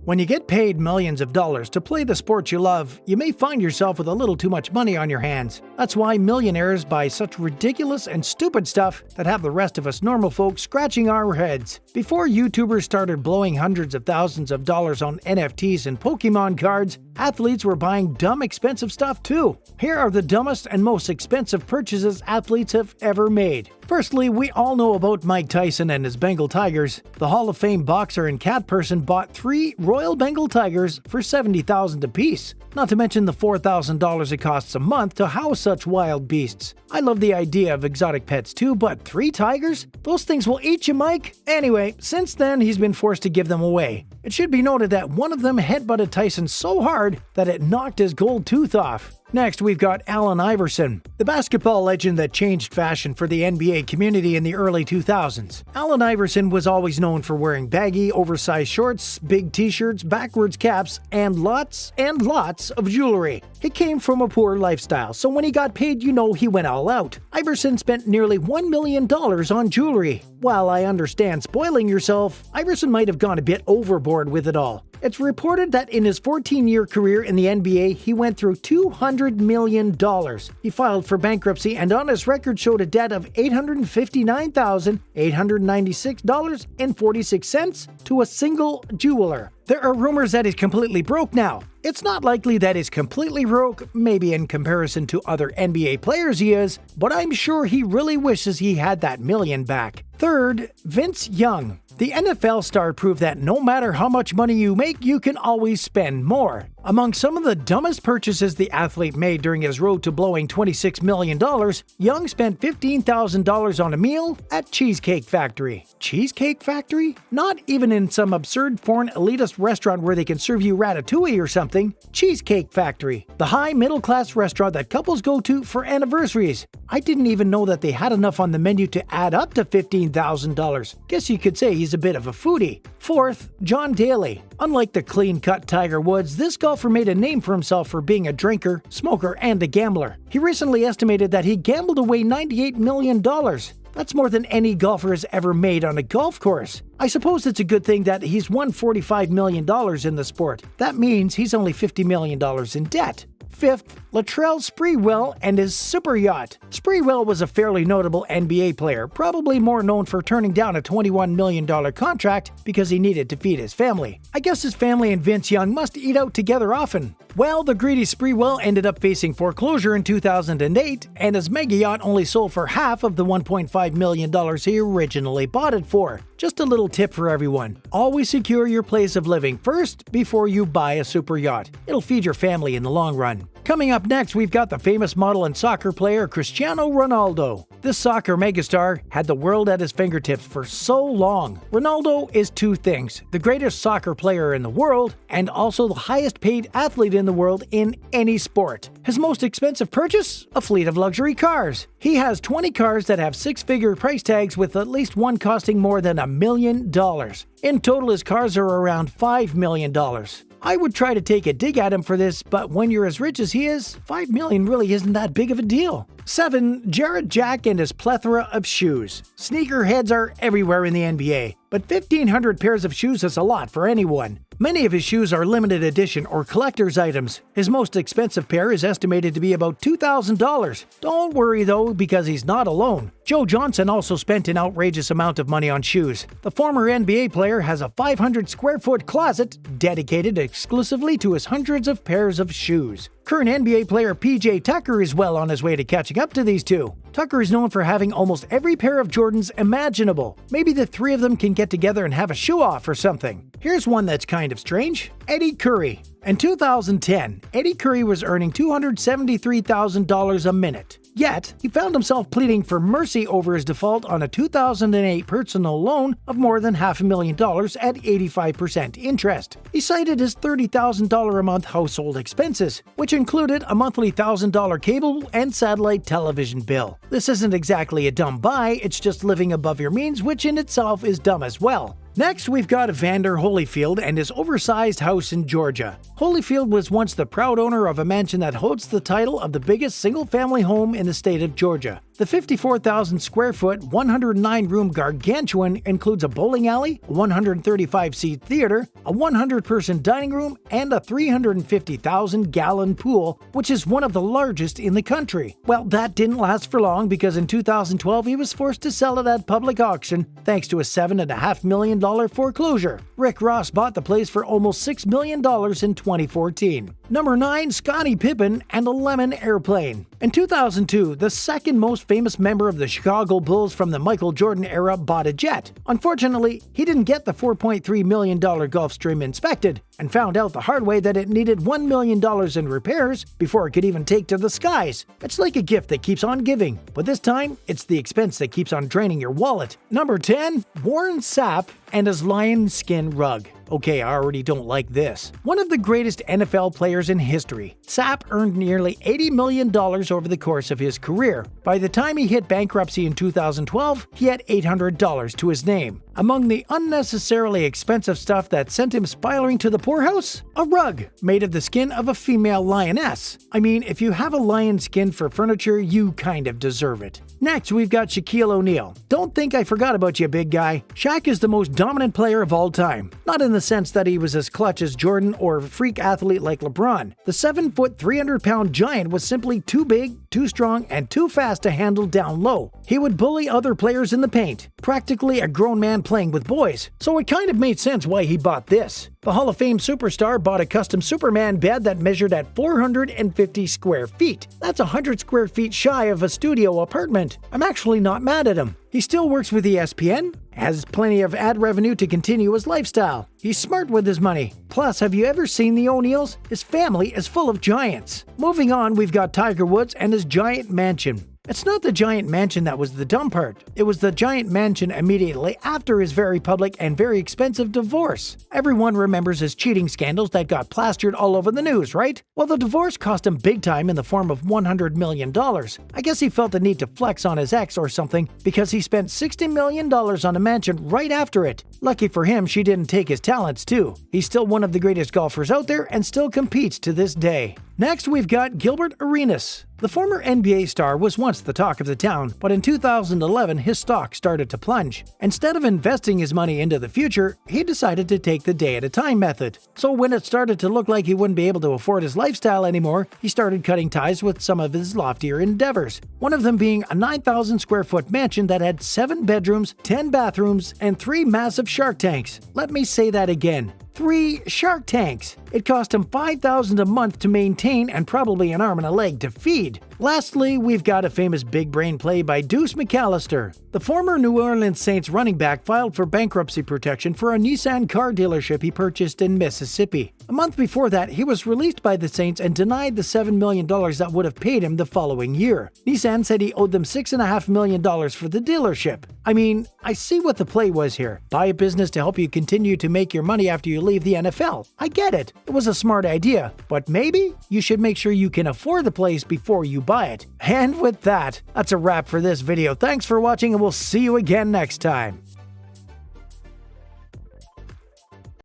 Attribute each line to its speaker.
Speaker 1: When you get paid millions of dollars to play the sport you love, you may find yourself with a little too much money on your hands. That's why millionaires buy such ridiculous and stupid stuff that have the rest of us normal folks scratching our heads. Before YouTubers started blowing hundreds of thousands of dollars on NFTs and Pokemon cards, athletes were buying dumb expensive stuff too. Here are the dumbest and most expensive purchases athletes have ever made. Firstly, we all know about Mike Tyson and his Bengal tigers. The Hall of Fame boxer and cat person bought 3 Royal Bengal tigers for $70,000 apiece. Not to mention the $4,000 it costs a month to house such wild beasts. I love the idea of exotic pets too, but 3 tigers? Those things will eat you, Mike! Anyway, since then he's been forced to give them away. It should be noted that one of them headbutted Tyson so hard that it knocked his gold tooth off. Next, we've got Allen Iverson, the basketball legend that changed fashion for the NBA community in the early 2000s. Allen Iverson was always known for wearing baggy, oversized shorts, big t-shirts, backwards caps, and lots of jewelry. He came from a poor lifestyle, so when he got paid, he went all out. Iverson spent nearly $1 million on jewelry. While I understand spoiling yourself, Iverson might have gone a bit overboard with it all. It's reported that in his 14-year career in the NBA, he went through $200 million. He filed for bankruptcy and on his record showed a debt of $859,896.46 to a single jeweler. There are rumors that he's completely broke now. It's not likely that he's completely broke, maybe in comparison to other NBA players he is, but I'm sure he really wishes he had that million back. Third, Vince Young. The NFL star proved that no matter how much money you make, you can always spend more. Among some of the dumbest purchases the athlete made during his road to blowing $26 million, Young spent $15,000 on a meal at Cheesecake Factory. Cheesecake Factory? Not even in some absurd foreign elitist restaurant where they can serve you ratatouille or something. Cheesecake Factory, the high middle-class restaurant that couples go to for anniversaries. I didn't even know that they had enough on the menu to add up to $15,000. Guess you could say he's a bit of a foodie. Fourth, John Daly. Unlike the clean-cut Tiger Woods, this golfer made a name for himself for being a drinker, smoker, and a gambler. He recently estimated that he gambled away $98 million. That's more than any golfer has ever made on a golf course. I suppose it's a good thing that he's won $45 million in the sport. That means he's only $50 million in debt. Fifth, Latrell Sprewell and his super yacht. Sprewell was a fairly notable NBA player, probably more known for turning down a $21 million contract because he needed to feed his family. I guess his family and Vince Young must eat out together often. Well, the greedy Sprewell ended up facing foreclosure in 2008, and his mega yacht only sold for half of the $1.5 million he originally bought it for. Just a little tip for everyone. Always secure your place of living first before you buy a super yacht. It'll feed your family in the long run. Coming up next, we've got the famous model and soccer player Cristiano Ronaldo. This soccer megastar had the world at his fingertips for so long. Ronaldo is 2 things: the greatest soccer player in the world and also the highest paid athlete in the world in any sport. His most expensive purchase? A fleet of luxury cars. He has 20 cars that have 6-figure price tags, with at least one costing more than $1 million. In total, his cars are around $5 million. I would try to take a dig at him for this, but when you're as rich as he is, $5 million really isn't that big of a deal. 7. Jared Jack and his plethora of shoes. Sneakerheads are everywhere in the NBA, but 1,500 pairs of shoes is a lot for anyone. Many of his shoes are limited edition or collector's items. His most expensive pair is estimated to be about $2,000. Don't worry though, because he's not alone. Joe Johnson also spent an outrageous amount of money on shoes. The former NBA player has a 500-square-foot closet dedicated exclusively to his hundreds of pairs of shoes. Current NBA player PJ Tucker is well on his way to catching up to these two. Tucker is known for having almost every pair of Jordans imaginable. Maybe the 3 of them can get together and have a shoe-off or something. Here's one that's kind of strange. Eddie Curry. In 2010, Eddie Curry was earning $273,000 a minute. Yet, he found himself pleading for mercy over his default on a 2008 personal loan of more than $500,000 at 85% interest. He cited his $30,000 a month household expenses, which included a monthly $1,000 cable and satellite television bill. This isn't exactly a dumb buy, it's just living above your means, which in itself is dumb as well. Next, we've got Evander Holyfield and his oversized house in Georgia. Holyfield was once the proud owner of a mansion that holds the title of the biggest single-family home in the state of Georgia. The 54,000 square foot, 109-room gargantuan includes a bowling alley, a 135-seat theater, a 100-person dining room, and a 350,000-gallon pool, which is one of the largest in the country. Well, that didn't last for long because in 2012 he was forced to sell it at public auction thanks to a $7.5 million foreclosure. Rick Ross bought the place for almost $6 million in 2014. Number 9, Scottie Pippen and a lemon airplane. In 2002, the second most famous member of the Chicago Bulls from the Michael Jordan era bought a jet. Unfortunately, he didn't get the $4.3 million Gulfstream inspected and found out the hard way that it needed $1 million in repairs before it could even take to the skies. It's like a gift that keeps on giving, but this time, it's the expense that keeps on draining your wallet. Number 10, Warren Sapp and his lion skin rug. Okay, I already don't like this. One of the greatest NFL players in history, Sapp earned nearly $80 million over the course of his career. By the time he hit bankruptcy in 2012, he had $800 to his name. Among the unnecessarily expensive stuff that sent him spiraling to the poorhouse? A rug made of the skin of a female lioness. I mean, if you have a lion skin for furniture, you kind of deserve it. Next, we've got Shaquille O'Neal. Don't think I forgot about you, big guy. Shaq is the most dominant player of all time. Not in the sense that he was as clutch as Jordan or a freak athlete like LeBron. The 7-foot, 300-pound giant was simply too big, too strong, and too fast to handle down low. He would bully other players in the paint, practically a grown man playing with boys. So it kind of made sense why he bought this. The Hall of Fame superstar bought a custom Superman bed that measured at 450 square feet. That's 100 square feet shy of a studio apartment. I'm actually not mad at him. He still works with ESPN, has plenty of ad revenue to continue his lifestyle. He's smart with his money. Plus, have you ever seen the O'Neals? His family is full of giants. Moving on, we've got Tiger Woods and his giant mansion. It's not the giant mansion that was the dumb part. It was the giant mansion immediately after his very public and very expensive divorce. Everyone remembers his cheating scandals that got plastered all over the news, right? Well, the divorce cost him big time in the form of $100 million. I guess he felt the need to flex on his ex or something because he spent $60 million on a mansion right after it. Lucky for him, she didn't take his talents too. He's still one of the greatest golfers out there and still competes to this day. Next, we've got Gilbert Arenas. The former NBA star was once the talk of the town, but in 2011 his stock started to plunge. Instead of investing his money into the future, he decided to take the day-at-a-time method. So when it started to look like he wouldn't be able to afford his lifestyle anymore, he started cutting ties with some of his loftier endeavors. One of them being a 9,000 square foot mansion that had 7 bedrooms, 10 bathrooms, and 3 massive shark tanks. Let me say that again. 3 shark tanks. It cost him $5,000 a month to maintain and probably an arm and a leg to feed. Lastly, we've got a famous big brain play by Deuce McAllister. The former New Orleans Saints running back filed for bankruptcy protection for a Nissan car dealership he purchased in Mississippi. A month before that, he was released by the Saints and denied the $7 million that would have paid him the following year. Nissan said he owed them $6.5 million for the dealership. I mean, I see what the play was here. Buy a business to help you continue to make your money after you leave the NFL. I get it. It was a smart idea, but maybe you should make sure you can afford the place before you buy it. And with that, that's a wrap for this video. Thanks for watching and we'll see you again next time.